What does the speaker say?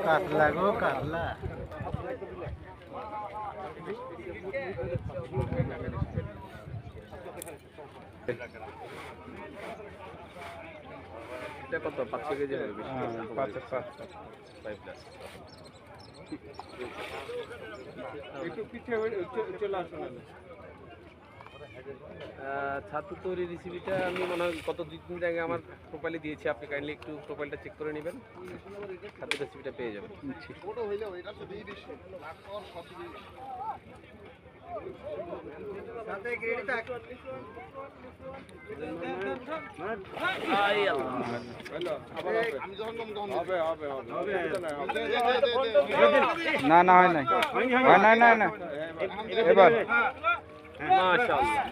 কাতলা গো কাতলা এটা কত 5 কেজি হবে 5 একটু পিঠে চলে আসুন ছাতু তৈরি রেসিপিটা আমি মনে হয় গত 2-3 দিন আগে আমার প্রোফাইলে দিয়েছি, আপনি কাইন্ডলি একটু প্রোফাইলটা চেক করে নেবেন, ছাতু রেসিপিটা পেয়ে যাবেন। না না হয় নাই হয় নাই না এবার মাশাআল্লাহ।